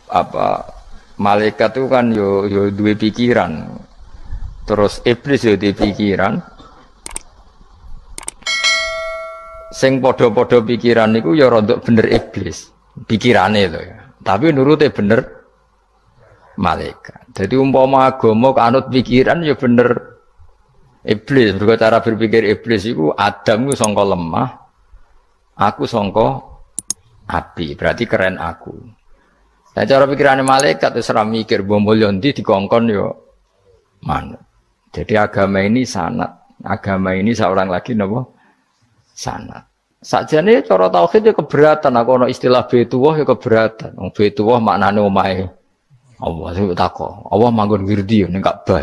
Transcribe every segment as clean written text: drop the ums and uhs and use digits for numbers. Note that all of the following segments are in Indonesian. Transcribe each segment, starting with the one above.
apa malaikat itu kan yo duwe pikiran. Terus iblis yo duwe pikiran. Sing padha-padha pikiran niku ya rada bener iblis. Pikirane lho ya. Tapi nurute bener malaikat. Jadi umpama agama kanut pikiran ya bener iblis. Mergo cara berpikir iblis iku Adam ku sangka lemah, aku sangka api. Berarti keren aku. Nah cara pikirane malaikat wis ora mikir bombol ndi dikongkon yo manut. Jadi agama ini sanad. Agama ini seorang lagi napa? Sanad. Sakjane cara tauhid ya keberatan. Aku ana istilah Baitullah ya keberatan. Wong Baitullah maknane omahe Allah sing takok. Allah manggon wirdi ning Ka'bah.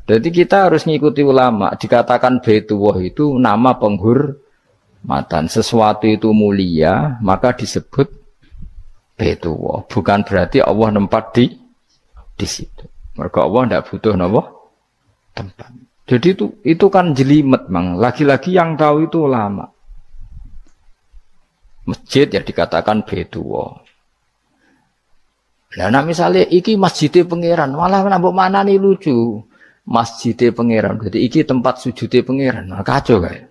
Jadi kita harus ngikuti ulama. Dikatakan Baitullah itu nama penghormatan. Sesuatu itu mulia, maka disebut Baitullah. Bukan berarti Allah nempat di situ. Mergo Allah ndak butuh napa? Tempat. Jadi itu kan jelimet, Mang. Lagi-lagi yang tahu itu ulama. Masjid ya dikatakan Baitullah. Nah misalnya iki masjidnya pangeran, malah nambah mana nih lucu. Masjidnya pangeran, jadi iki tempat sujudnya pangeran. Nah, kacau kan?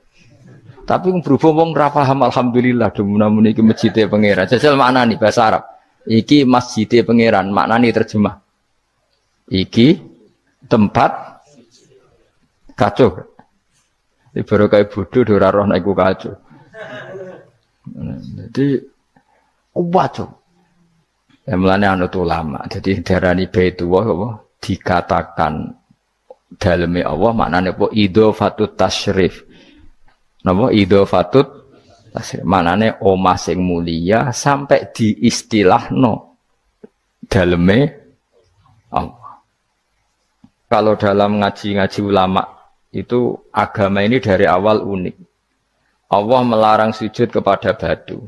Tapi berhubung wong ra paham alhamdulillah demun iki masjidnya pangeran. Jajal makna nih bahasa Arab. Iki masjidnya pangeran, makna nih terjemah. Iki tempat kacau. Ini baru kayak bodoh ora roh nek iku kacau. Jadi kacau. Ya mulane anut ulama. Jadi darani Baitullah apa dikatakan daleme Allah maknane apa idhofatut tasyrif. Napa idhofatut tasyrif maknane omah sing mulia sampai diistilahno daleme Allah. Kalau dalam ngaji-ngaji ulama itu agama ini dari awal unik. Allah melarang sujud kepada batu.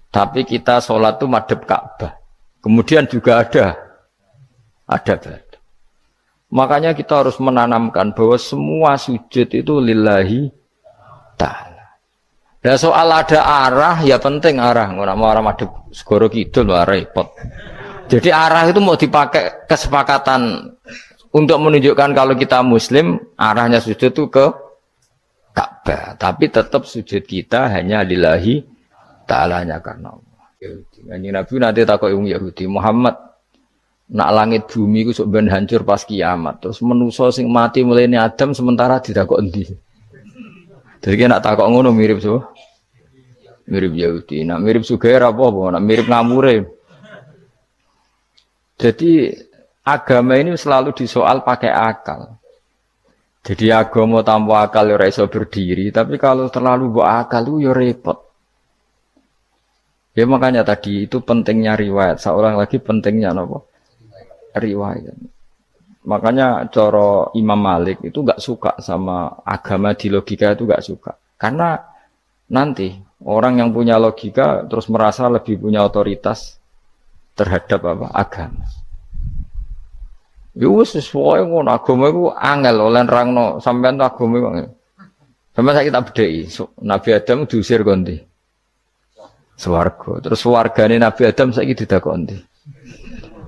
Tapi kita sholat itu madhep Ka'bah. Kemudian juga ada batu. Makanya kita harus menanamkan bahwa semua sujud itu lillahi ta'ala. Dan soal ada arah, ya penting arah. Nggak mau arah madhep segoro kidul, repot. Jadi arah itu mau dipakai kesepakatan untuk menunjukkan kalau kita muslim, arahnya sujud itu ke Ka'bah. Tapi tetap sujud kita hanya lillahi ta'alanya karena Allah. Kanjeng Nabi nanti takok wong Yahudi, Muhammad nak langit bumi ku sok ben hancur pas kiamat. Terus manusa sing mati mulai Adam sementara ditakok endi? Jadi nak takok ngono mirip so. Mirip Yahudi. Nak mirip Sugair apa? Nak mirip ngamure. Jadi agama ini selalu disoal pakai akal. Jadi agama tanpa akal ora iso berdiri, tapi kalau terlalu mbok akal itu ya repot. Ya makanya tadi itu pentingnya riwayat. Seorang lagi pentingnya apa? Riwayat. Makanya cara Imam Malik itu enggak suka sama agama di logika itu enggak suka. Karena nanti orang yang punya logika terus merasa lebih punya otoritas terhadap apa? Agama. Ya wis sesuai ngono agama iku angel oleh nerangno sampean agama kok. Sampeyan saiki tak bedheki. Nabi Adam diusir kondi. Swarga. Terus swargane Nabi Adam saiki didakoni.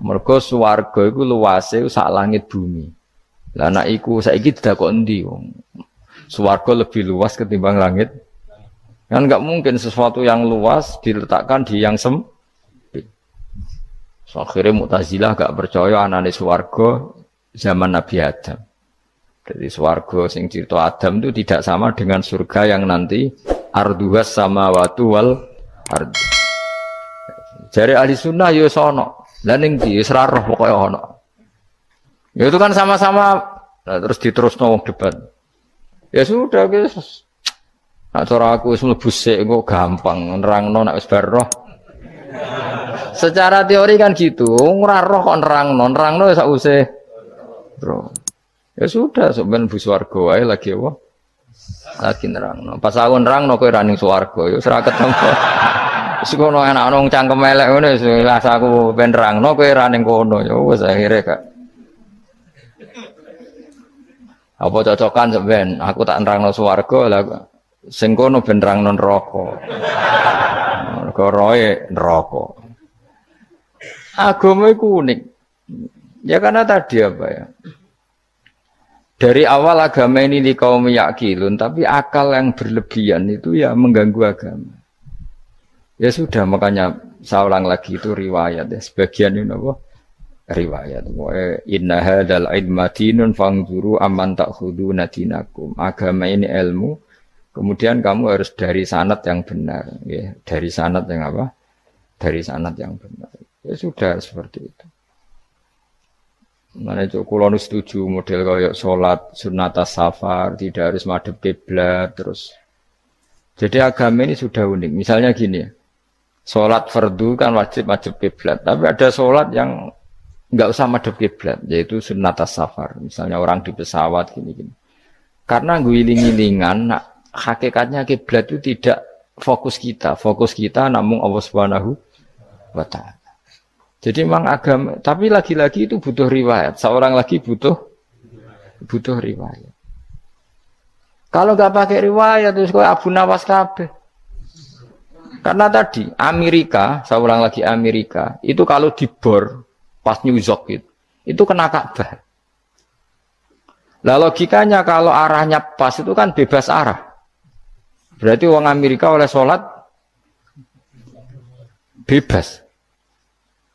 Mergo swarga iku luase sak langit bumi. Lah nek iku saiki didakoni ndi wong. Swarga lebih luas ketimbang langit. Kan enggak mungkin sesuatu yang luas diletakkan di yang sempit. So, akhirnya Mu'tazilah enggak percaya anane swarga zaman Nabi Adam. Jadi swarga sing cerita Adam itu tidak sama dengan surga yang nanti arduhas samawati wal ard. Jari ahli sunnah ya sono. Lah ning ndi wis ra roh pokoke ono. Ya itu kan sama-sama terus diterusno wong debat. Ya sudah guys. Nak cara aku wis mlebu sik kok gampang nerangno nek wis bar roh. Secara teori kan gitu, ora roh kok nerangno sak usih. Bro. Ya sudah sampean bu swarga wae lagi apa? Lagi nerangno. Pas aku nerangno kowe ra ning swarga ya wis ra ketemu. Wis kono enak nang cangkem elek ngono wis aku ben nerangno kowe ra ning kono ya wis akhire gak. Apa cocokan sampean? Aku tak nerangno swarga lah sing kono ben nerangno neraka. Mergo roe neraka. Agama iku unik. Ya karena tadi apa ya? Dari awal agama ini di kaum yakilun, tapi akal yang berlebihan itu ya mengganggu agama. Ya sudah, makanya saya ulang lagi itu riwayat ya. Sebagian ini apa? Riwayat. Inna hadzal ilma dinun fangzuru amman ta'khuduna dinakum. Agama ini ilmu, kemudian kamu harus dari sanad yang benar, ya. Dari sanad yang apa? Dari sanad yang benar. Ya sudah seperti itu. Mana itu kalau setuju model kayak sholat sunat safar tidak harus madhep kiblat terus. Jadi agama ini sudah unik. Misalnya gini, sholat fardu kan wajib kiblat, tapi ada sholat yang nggak usah madhep kiblat, yaitu sunat safar. Misalnya orang di pesawat gini. Karena guling-gilingan, hakikatnya kiblat itu tidak fokus kita namun Allah Subhanahu wa Ta'ala. Jadi memang agama, tapi lagi-lagi itu butuh riwayat. Seorang lagi butuh riwayat. Kalau nggak pakai riwayat terus kok Abu Nawas kabeh. Karena tadi Amerika, seorang lagi Amerika, itu kalau dibor pas New York itu kena Ka'bah. Lah logikanya kalau arahnya pas itu kan bebas arah. Berarti orang Amerika oleh sholat bebas.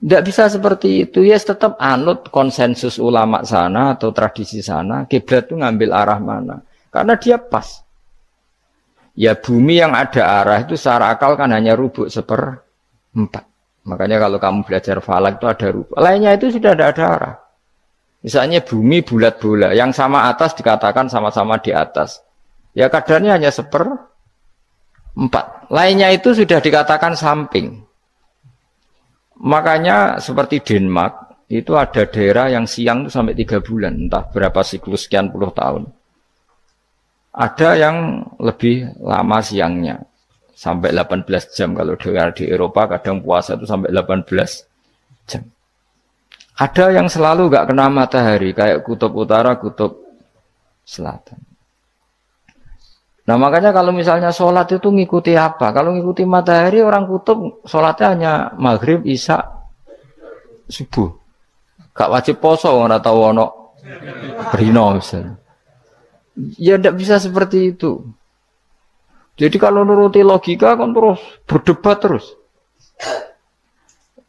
Tidak bisa seperti itu, ya tetap anut konsensus ulama sana atau tradisi sana, kiblat itu ngambil arah mana. Karena dia pas. Ya bumi yang ada arah itu secara akal kan hanya rubuk 1/4. Makanya kalau kamu belajar falak itu ada rubuk. Lainnya itu sudah tidak ada arah. Misalnya bumi bulat bola, yang sama atas dikatakan sama-sama di atas. Ya kadarnya hanya 1/4. Lainnya itu sudah dikatakan samping. Makanya seperti Denmark, itu ada daerah yang siang itu sampai 3 bulan, entah berapa siklus sekian puluh tahun. Ada yang lebih lama siangnya, sampai 18 jam. Kalau daerah di Eropa kadang puasa itu sampai 18 jam. Ada yang selalu nggak kena matahari, kayak kutub utara, kutub selatan. Nah makanya kalau misalnya sholat itu ngikuti apa? Kalau ngikuti matahari orang kutub sholatnya hanya maghrib, isya, subuh. Gak wajib poso orang tahu ono rino misalnya. Ya tidak bisa seperti itu. Jadi kalau nuruti logika kan terus berdebat terus.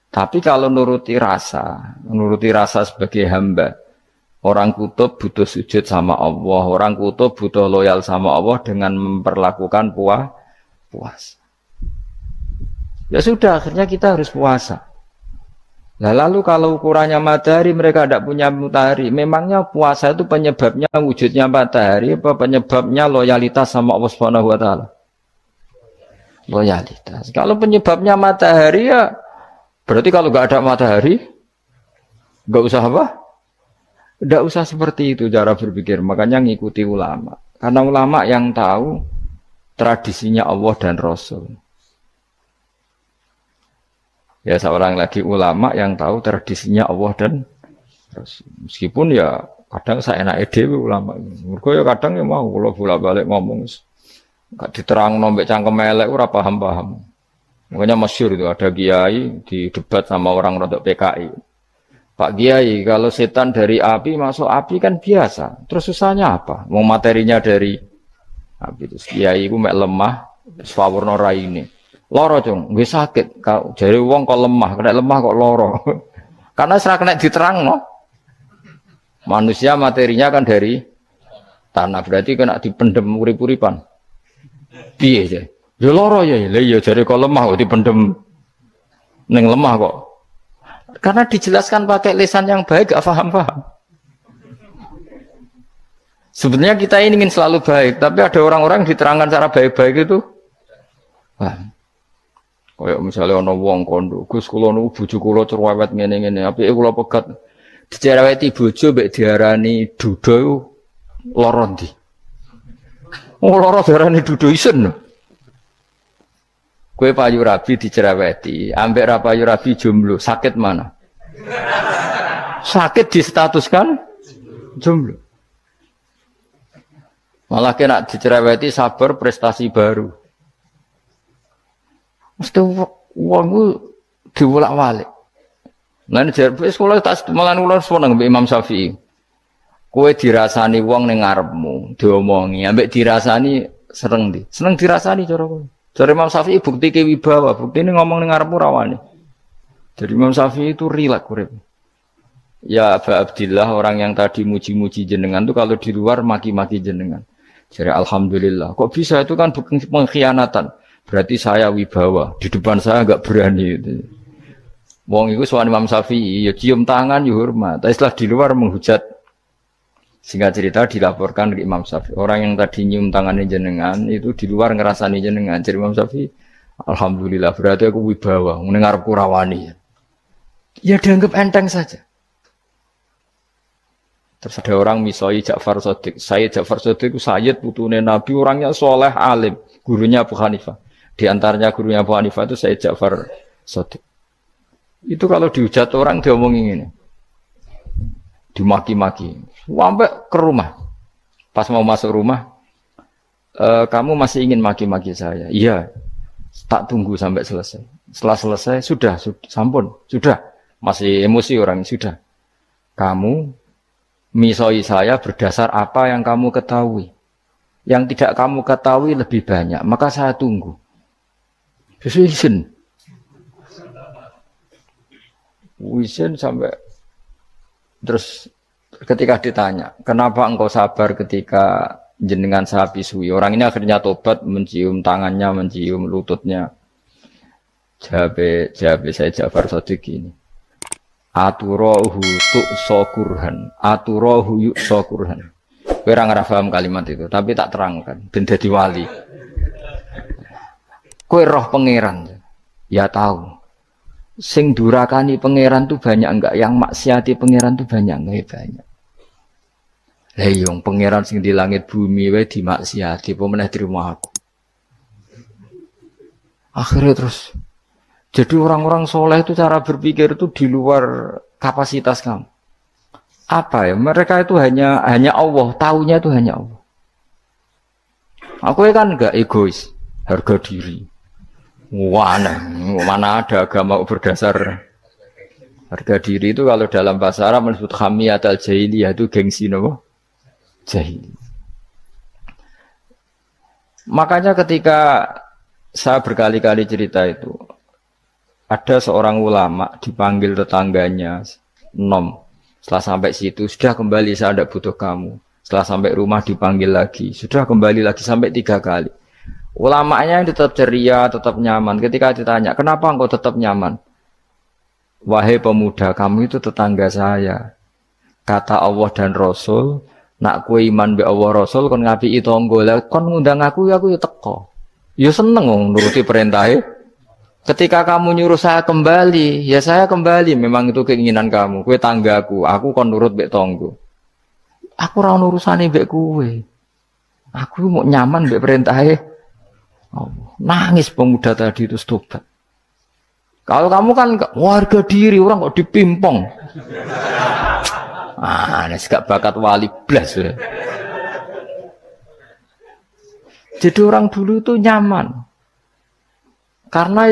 Tapi kalau nuruti rasa sebagai hamba. Orang kutub butuh sujud sama Allah. Orang kutub butuh loyal sama Allah dengan memperlakukan puasa. Ya sudah, akhirnya kita harus puasa. Nah, lalu kalau ukurannya matahari, mereka tidak punya matahari. Memangnya puasa itu penyebabnya wujudnya matahari, apa penyebabnya loyalitas sama Allah Subhanahu wa Ta'ala? Loyalitas. Kalau penyebabnya matahari ya, berarti kalau nggak ada matahari, nggak usah apa? Tidak usah seperti itu cara berpikir, makanya ngikuti ulama. Karena ulama yang tahu tradisinya Allah dan Rasul. Ya seorang lagi ulama yang tahu tradisinya Allah dan Rasul. Meskipun ya kadang saya enak dewe ulama. Mergo ya kadang ya mau kalau bolak-balik ngomong gak diterang nombek cangkem elek ora paham-paham. Makanya masyhur itu ada kiai di debat sama orang rodok PKI. Pak Kiai, kalau setan dari api masuk api kan biasa. Terus susahnya apa? Mau materinya dari api. Terus Kiai itu mek lemah, swawurna raine. Loro cung, nggih sakit. Jare wong kok lemah, kena lemah kok loro. Karena serak kena diterangno. Manusia materinya kan dari tanah, berarti kena dipendem urip-uripan. Piye ya? Ya loro ya. Lah ya jare kok lemah kok dipendem ning lemah kok. Karena dijelaskan pakai lisan yang baik, gak paham-paham. Sebenarnya kita ini ingin selalu baik, tapi ada orang-orang diterangkan cara baik-baik itu. Wah, kayak misalnya ono wong kondo, Gus kula nu bojo kula cerewet ngene-ngene, apike kula pegat dicereweti bojo mbek diarani duda lara ndi. Oh lara diarani duda isen. Kue payu rabi dicereweti, ambek ra payu rabi jomblo, sakit mana? Sakit distatuskan jomblo. Malah kena dicereweti sabar prestasi baru. Mesti wong ku diwolak-walik. Lan jar sekolah tak malan kula seneng mbek Imam Syafi'i. Kowe dirasani wong ning ngarepmu, diomongi, ambek dirasani seneng ndi? Seneng dirasani cara kowe. Jare Imam Syafi'i bukti wibawa, buktine ngomong ning ngarepmu rawani. Jadi Imam Syafi'i itu rileks urip. Ya Aba Abdillah, orang yang tadi muji-muji jenengan itu kalau di luar maki-maki jenengan. Jadi alhamdulillah. Kok bisa itu kan bukan pengkhianatan. Berarti saya wibawa. Di depan saya enggak berani gitu. Wong iku sowan Imam Syafi'i ya cium tangan ya hormat. Tapi setelah di luar menghujat. Singkat cerita dilaporkan ke Imam Syafi'i. Orang yang tadi nyium tangannya jenengan itu di luar ngerasani jenengan. Jadi Imam Syafi'i alhamdulillah berarti aku wibawa. Mendengar kurawani. Ya dianggap enteng saja. Terus ada orang misoi Ja'far Shadiq. Sayyid Ja'far Shadiq itu Sayyid putune Nabi, orangnya soleh alim, gurunya Abu Hanifah. Di antaranya gurunya Abu Hanifah itu Sayyid Ja'far Shadiq. Itu kalau dihujat orang diomongin ini, dimaki-maki, sampai ke rumah. Pas mau masuk rumah, kamu masih ingin maki-maki saya? Iya. Tak tunggu sampai selesai. Setelah selesai sudah sampun, sudah. Masih emosi orang sudah. Kamu misoi saya berdasar apa yang kamu ketahui. Yang tidak kamu ketahui lebih banyak. Maka saya tunggu. Izin sampai. Terus ketika ditanya, kenapa engkau sabar ketika jenengan saya pisui? Orang ini akhirnya tobat, mencium tangannya, mencium lututnya. Jawab saya Ja'far Shadiq ini. Aturahu tu'so kurhan, aturahu yu'so kurhan. Kowe ora ngrafaham kalimat itu, tapi tak terangkan ben dadi wali. Kowe roh pangeran. Ya tahu. Sing durakani pangeran tuh banyak enggak? Yang maksiati pangeran tuh banyak enggak? Ya banyak. Lah yung pangeran sing di langit bumi wae dimaksiati, apa meneh terima aku. Akhirnya terus jadi orang-orang soleh itu cara berpikir itu di luar kapasitas kamu. Apa ya? Mereka itu hanya Allah, taunya itu hanya Allah. Aku kan enggak egois, harga diri. Mana ada agama berdasar harga diri itu kalau dalam bahasa Arab disebut hamiyat al-jahiliyah itu gengsi nopo? Jahili. Makanya ketika saya berkali-kali cerita itu, ada seorang ulama dipanggil tetangganya, nom. Setelah sampai situ, sudah kembali, saya tidak butuh kamu. Setelah sampai rumah dipanggil lagi, sudah kembali lagi sampai 3 kali. Ulamanya yang tetap ceria, tetap nyaman. Ketika ditanya, kenapa engkau tetap nyaman? Wahai pemuda, kamu itu tetangga saya. Kata Allah dan Rasul, nak kue iman be Allah Rasul, kon ngapi itu tonggo, kon ngundang aku ya teko. Ya seneng nuruti perintahnya. Ketika kamu nyuruh saya kembali, ya saya kembali. Memang itu keinginan kamu. Kue tanggaku, aku kon nurut bek tonggo. Aku ora urusane bek kue. Aku mau nyaman bek perintahnya. Oh, nangis pemuda tadi itu tobat. Kalau kamu kan warga diri, orang kok dipimpong. Ini gak bakat wali blas. Jadi orang dulu itu nyaman. Karena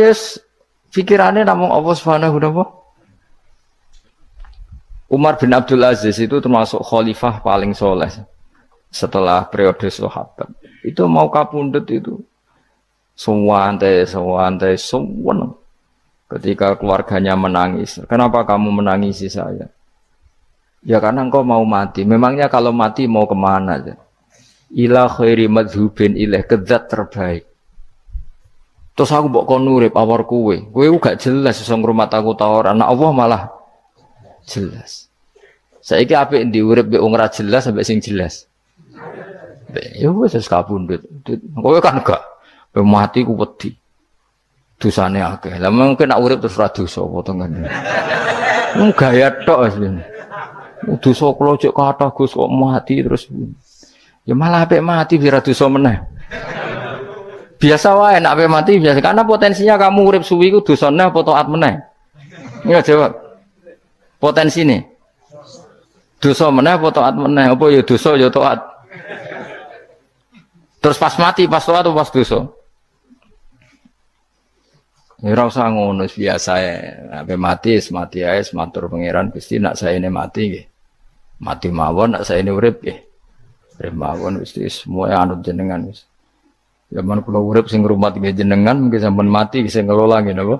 pikirannya namun Allah Subhanahu wa ta'ala. Umar bin Abdul Aziz itu termasuk khalifah paling soleh setelah periode sahabat. Itu mau kapundhut itu santai. Ketika keluarganya menangis, kenapa kamu menangisi saya? Ya karena engkau mau mati. Memangnya kalau mati mau kemana aja? Ila khairi madhubin ilaih, ke zat terbaik. Terus aku mbok kon urip awar kowe gak jelas iso ngrumat aku ta ora. Anak Allah malah jelas. Saiki apik ndi urip mbek wong ora jelas sampai sing jelas. Ya wis kabundut. Kowe kan gak mati ku wedi. Dosane akeh. Lah mungkin nek urip terus ora dosa apa to ngene. Mung gaya tok asline. Dosa kula cek kathah Gus kok mati terus. Ya malah apik mati biar dosa meneh. Biasa wae nek ape mati biasa karena potensinya kamu urip suwi ku dosane apa taat meneh. Iya jawab. Potensine. Dosa meneh apa taat meneh? Apa ya dosa ya taat. Terus pas mati pas taat atau pas dosa? Ora usah ngono biasa ya. Sampai mati ae matur pangeran Gusti nak saene mati nggih. Mati mawon nak saene urip nggih. Urip mawon Gusti semua anut jenengan wis. Zaman kula urip sing ngrumat nggih jenengan mungkin sampean mati sing ngelola nggih napa?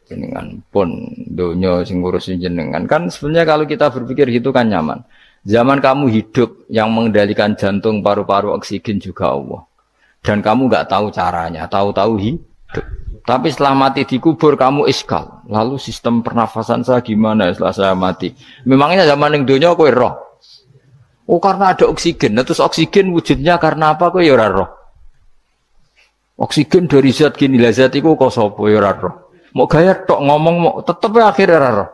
Jenengan pun donya sing ngurusin jenengan. Kan sebenarnya kalau kita berpikir gitu kan nyaman. Zaman kamu hidup yang mengendalikan jantung, paru-paru, oksigen juga Allah. Dan kamu enggak tahu caranya, tahu-tahu hidup. Tapi setelah mati dikubur kamu iskal. Lalu sistem pernafasan saya gimana setelah saya mati? Memangnya zaman yang dunia kowe roh. Oh karena ada oksigen. Nah, terus oksigen wujudnya karena apa kowe ya ora roh. Oksigen dari zat gini lah zat iku kok sapa ya ora roh. Mau gaya tok ngomong mau tetep akhir ora roh.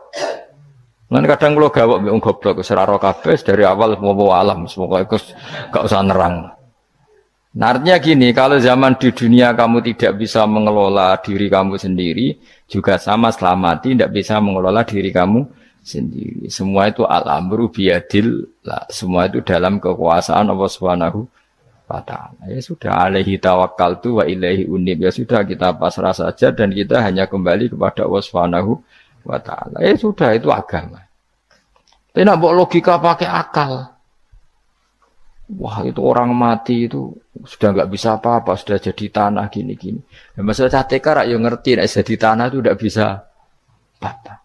Lan kadang kula gawok mbek wong goblok wis ora roh kabeh dari awal mau alam semoga iku gak usah nerang. Nah, artinya gini, kalau zaman di dunia kamu tidak bisa mengelola diri kamu sendiri, juga sama setelah mati tidak bisa mengelola diri kamu sendiri. Semua itu al-amru biyadil, semua itu dalam kekuasaan Allah Subhanahu wa ta'ala. Ya sudah, alaihi tawakkaltu wa ilaihi unib. Ya sudah, kita pasrah saja dan kita hanya kembali kepada Allah Subhanahu wa ta'ala. Ya sudah, itu agama. Tapi nak bawa logika pakai akal. Wah itu orang mati itu sudah nggak bisa apa-apa, sudah jadi tanah gini-gini. Ya, masalah catekar yang ngerti, nah, jadi tanah itu tidak bisa apa-apa.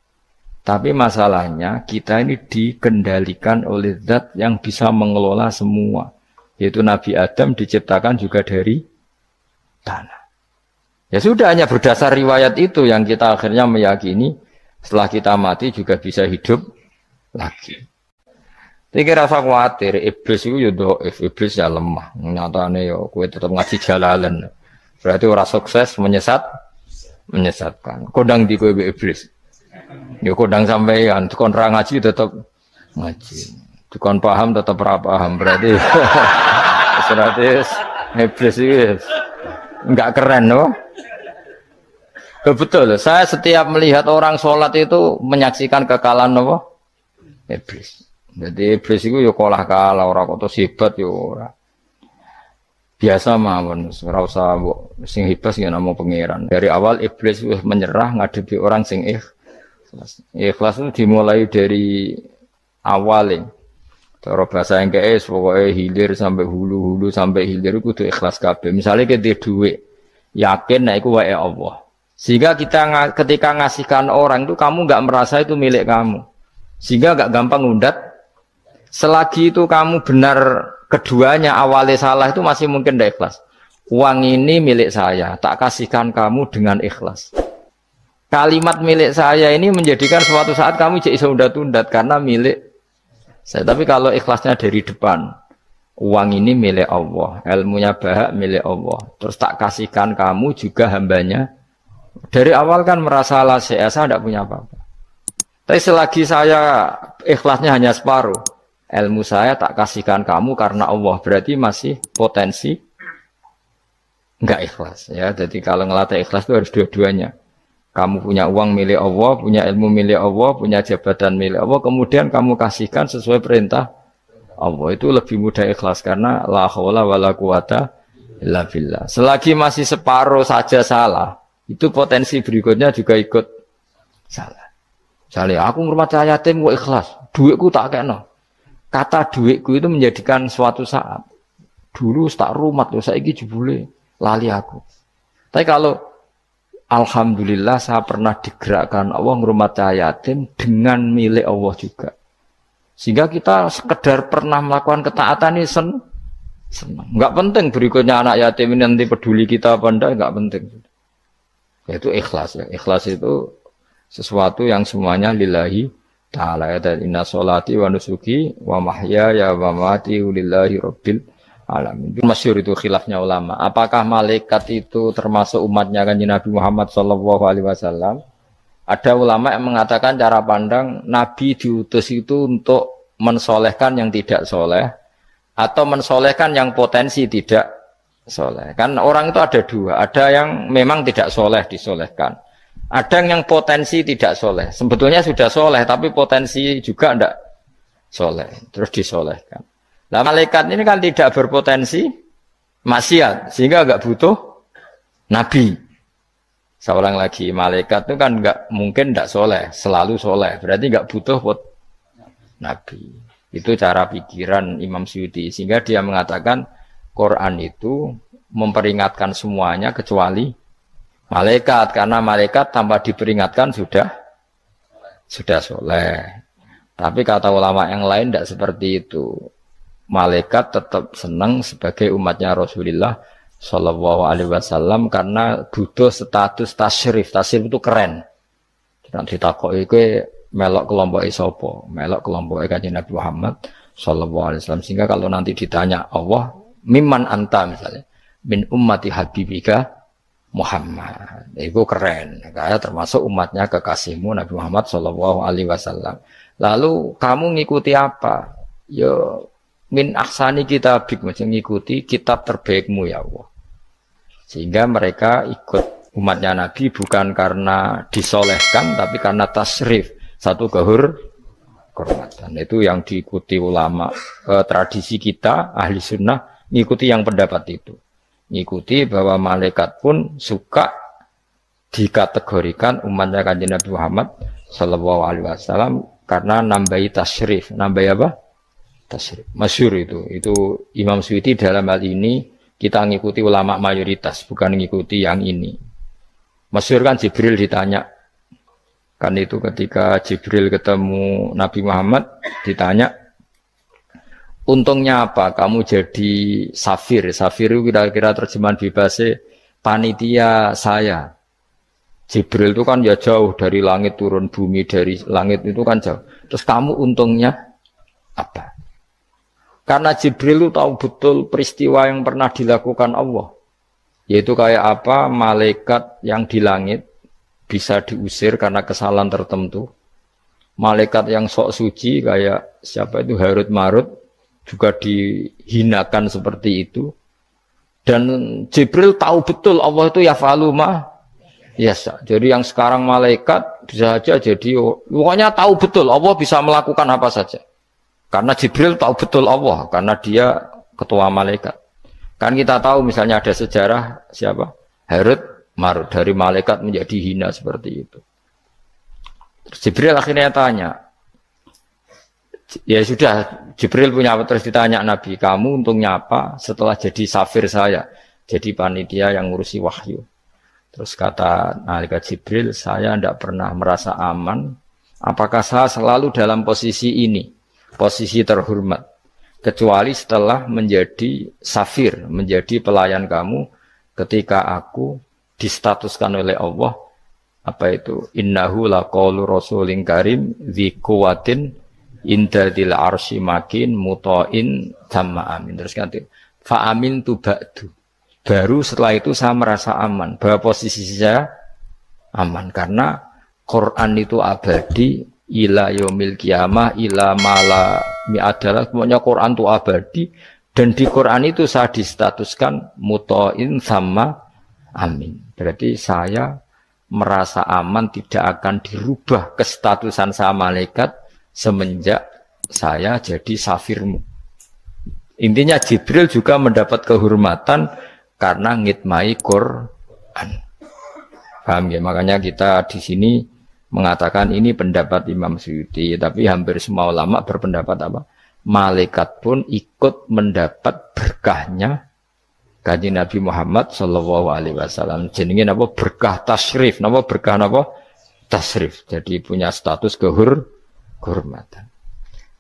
Tapi masalahnya kita ini dikendalikan oleh zat yang bisa mengelola semua. Yaitu Nabi Adam diciptakan juga dari tanah. Ya sudah hanya berdasar riwayat itu yang kita akhirnya meyakini setelah kita mati juga bisa hidup lagi. Iki rasa khawatir, iblis itu ya dhaif, iblis ya lemah. Nyatane ya kowe tetep ngaji jalalan. Berarti ora sukses menyesatkan. Kodang di kowe iblis. Ya kodang sampean, dikon ra ngaji tetep ngaji. Dikon paham tetep ora paham. Berarti iblis itu enggak keren loh. Betul, saya setiap melihat orang sholat itu menyaksikan kekalahan apa? Iblis. Jadi iblis itu ya kalah ora kok hebat ya ora. Biasa mawon, ora usah sing hebat ya namung pangeran. Dari awal iblis wis menyerah ngadepi orang sing ikhlas. Ikhlas itu dimulai dari awal. Cara bahasa NKS pokoknya hilir sampai hulu sampai hilir kudu ikhlas kabeh. Misalnya kita duit, yakin nek iku wae Allah. Sehingga kita ketika ngasihkan orang itu kamu enggak merasa itu milik kamu. Sehingga enggak gampang ngundat. Selagi itu kamu benar keduanya awalnya salah itu masih mungkin tidak ikhlas. Uang ini milik saya, tak kasihkan kamu dengan ikhlas. Kalimat milik saya ini menjadikan suatu saat kamu jadi undat-undat karena milik saya. Tapi kalau ikhlasnya dari depan, uang ini milik Allah, ilmunya bahak milik Allah. Terus tak kasihkan kamu juga hambanya. Dari awal kan merasa saya tidak punya apa-apa. Tapi selagi saya ikhlasnya hanya separuh. Ilmu saya tak kasihkan kamu karena Allah, berarti masih potensi enggak ikhlas ya. Jadi kalau ngelatih ikhlas itu harus dua-duanya. Kamu punya uang milik Allah, punya ilmu milik Allah, punya jabatan milik Allah, kemudian kamu kasihkan sesuai perintah Allah. Itu lebih mudah ikhlas karena la haula wala quwata illa billah. Selagi masih separuh saja salah, itu potensi berikutnya juga ikut salah. Misalnya aku ngurmat yatim kok ikhlas, duitku tak kena. Kata duitku itu menjadikan suatu saat. Dulu tak rumat loh, saiki jebule lali aku. Tapi kalau alhamdulillah saya pernah digerakkan Allah ngurmat yatim dengan milik Allah juga. Sehingga kita sekedar pernah melakukan ketaatan ini senang. Enggak penting berikutnya anak yatim ini nanti peduli kita apa enggak, enggak penting. Yaitu ikhlas ya. Ikhlas itu sesuatu yang semuanya lillahi ta'ala. Dan inna sholati wa nusuki wa mahyaya wa mamati lillahi rabbil alamin. Itu masyhur itu khilafnya ulama. Apakah malaikat itu termasuk umatnya kanjeng Nabi Muhammad sallallahu alaihi wasallam? Ada ulama yang mengatakan cara pandang Nabi diutus itu untuk mensolehkan yang tidak soleh atau mensolehkan yang potensi tidak soleh. Kan orang itu ada dua. Ada yang memang tidak soleh disolehkan. Ada yang potensi tidak soleh. Sebetulnya sudah soleh, tapi potensi juga tidak soleh. Terus disolehkan. Nah, malaikat ini kan tidak berpotensi maksiat, sehingga agak butuh nabi. Seorang lagi, malaikat itu kan nggak mungkin nggak soleh, selalu soleh. Berarti nggak butuh nabi. Itu cara pikiran Imam Suyuti. Sehingga dia mengatakan Quran itu memperingatkan semuanya kecuali malaikat. Karena malaikat tanpa diperingatkan sudah soleh. Tapi kata ulama yang lain tidak seperti itu. Malaikat tetap senang sebagai umatnya Rasulullah Shallallahu Alaihi Wasallam karena butuh status tasyrif. Tasyrif itu keren. Nanti ditakoki kowe melok kelompok isopo, melok kelompok Kanjeng Nabi Muhammad Shallallahu Alaihi Wasallam. Sehingga kalau nanti ditanya Allah, mimman anta misalnya, min ummati habibika Muhammad, itu keren. Kayak termasuk umatnya kekasihmu Nabi Muhammad Shallallahu Alaihi Wasallam. Lalu kamu ngikuti apa? Yo min ahsani kitabik, macam ngikuti kitab terbaikmu ya Allah. Sehingga mereka ikut umatnya Nabi bukan karena disolehkan, tapi karena tasrif, satu kehormatan. Itu yang diikuti ulama. Tradisi kita, ahli sunnah, ngikuti yang pendapat itu. Ngikuti bahwa malaikat pun suka dikategorikan umatnya Kanjeng Nabi Muhammad Sallallahu Alaihi Wasallam karena nambahi tasrif. Nambahi apa? Tasrif. Masyhur itu Imam Suyuti dalam hal ini kita ngikuti ulama mayoritas, bukan ngikuti yang ini. Masyhur kan Jibril ditanya, kan itu ketika Jibril ketemu Nabi Muhammad ditanya, untungnya apa kamu jadi safir? Safir itu kira-kira terjemahan bebasnya panitia saya. Jibril itu kan ya jauh dari langit turun bumi, dari langit itu kan jauh. Terus kamu untungnya apa? Karena Jibril itu tahu betul peristiwa yang pernah dilakukan Allah. Yaitu kayak apa malaikat yang di langit bisa diusir karena kesalahan tertentu. Malaikat yang sok suci kayak siapa itu Harut Marut juga dihinakan seperti itu. Dan Jibril tahu betul Allah itu yaf'alu ma yasha. Jadi yang sekarang malaikat bisa saja jadi pokoknya tahu betul Allah bisa melakukan apa saja. Karena Jibril tahu betul Allah, karena dia ketua malaikat. Kan kita tahu misalnya ada sejarah siapa? Harut Marut, dari malaikat menjadi hina seperti itu. Terus Jibril akhirnya tanya, ya sudah, Jibril punya apa? Terus ditanya Nabi, kamu untungnya apa setelah jadi safir saya, jadi panitia yang ngurusi wahyu. Terus kata malaikat Jibril, saya tidak pernah merasa aman, apakah saya selalu dalam posisi ini? Posisi terhormat, kecuali setelah menjadi safir, menjadi pelayan kamu ketika aku distatuskan oleh Allah apa itu innahu laqaulu rasulin karim dzi quwwatin inda dzil arsy makin muta'in tamma amin. Terus ganti fa amin tu ba'du, baru setelah itu saya merasa aman bahwa posisi saya aman karena Quran itu abadi ila yaumil qiyamah ila mala mi'adalah, semuanya Quran itu abadi dan di Quran itu saya distatuskan muta'in sama amin. Berarti saya merasa aman tidak akan dirubah kestatusan saya malaikat semenjak saya jadi safirmu. Intinya Jibril juga mendapat kehormatan karena ngitmai Quran. Paham ya? Makanya kita di sini mengatakan ini pendapat Imam Suyuti, tapi hampir semua ulama berpendapat apa? Malaikat pun ikut mendapat berkahnya Kanjeng Nabi Muhammad Shallallahu Alaihi Wasallam. Jenenge apa? Berkah tasrif, apa berkah apa? Tasrif. Jadi punya status kehormatan.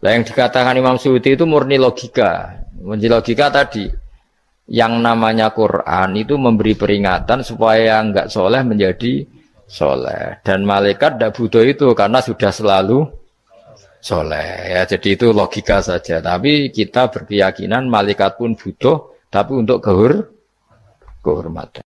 Nah, yang dikatakan Imam Suyuti itu murni logika. Murni logika tadi, yang namanya Quran itu memberi peringatan supaya enggak soleh menjadi soleh, dan malaikat tidak butuh itu karena sudah selalu soleh ya. Jadi itu logika saja, tapi kita berkeyakinan malaikat pun butuh, tapi untuk kehormatan.